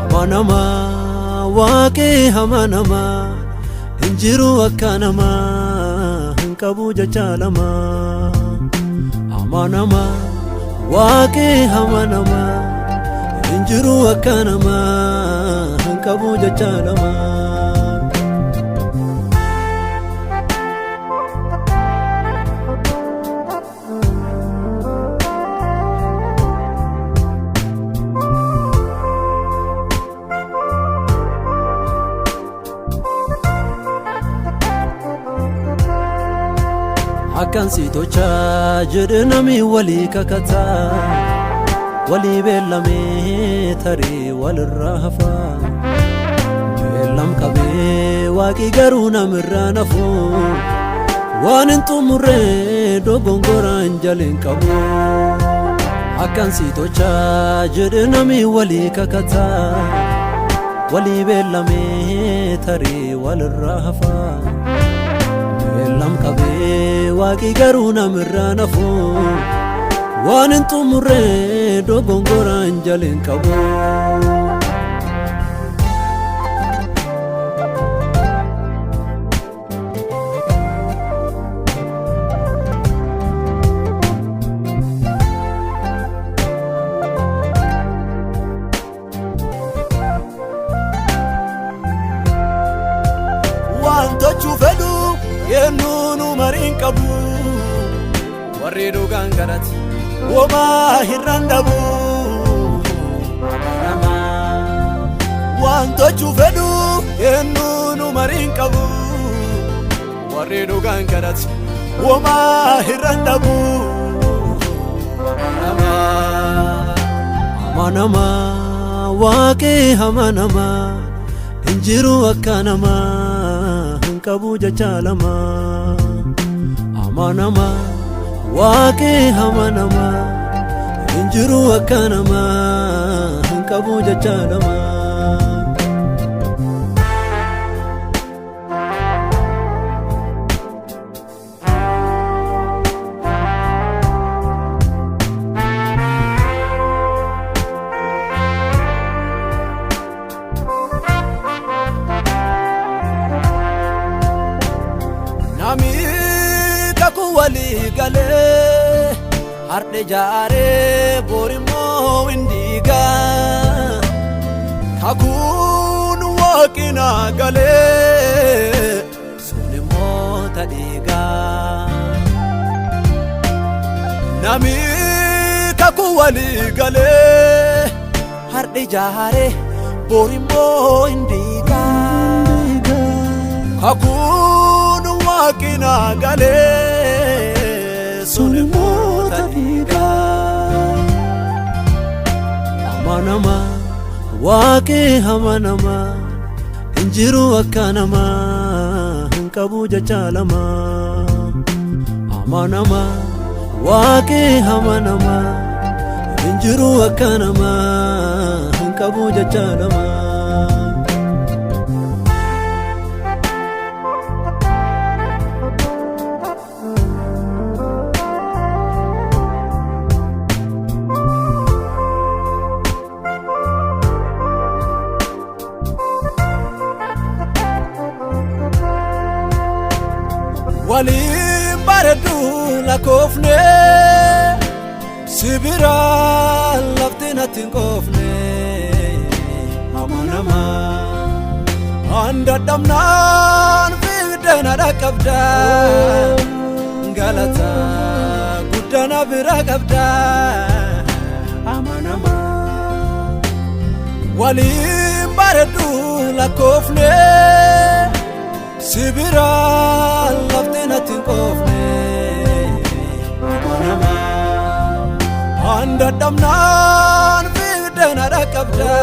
Amanama waaqee amanama injiru akkanama hinqabu jechalama. Amanama waaqee amanama injiru akkanama hinqabu jechalama. Akkan sitocha jedhanami wali kakata wali beellame tarii walirraa hafa beellam qabee waaqi garuu namirraa nafu waan hin xumurree dogongoraan jalin qabu. Akkan sitocha jedhanami wali kakata wali beellame tarii walirraa hafa beellam qabee waaqi garuu namirraa nafu waan hin xumurree dogongoraan jalin qabu. Waan tochuu fedhu yennuu mariin qabu warri dhugaan kadhate womaa hir'aan dhabu. Waan tochuu fedhu yennuu mariin qabu warri dhugaan kadhate womaa hir'aan dhabu. Amanama waaqee amanama injiru akkanama hinqabu jechalama. Amanama waaqee amanama injiru akkanama hinqabu jechalama. Kaku wali gale harde jare borimo indiga kakun wakina gale sunimo tadiga. Nami kaku wali gale harde jare borimo indiga kakun wakina gale sunimo tadiga. Amanama waaqee amanama injiru akkanama hinqabu jechalama. Amanama waaqee amanama injiru akkanama hinqabu jechalama. Walim baredu lakofne sibira laftina tinkofne. Amanama anda damnan fidena rakabda galata gudana birakabda. Amanama walim baredu lakofne sibira laftina tinkofne. Amanama anda damnan fidena rakabda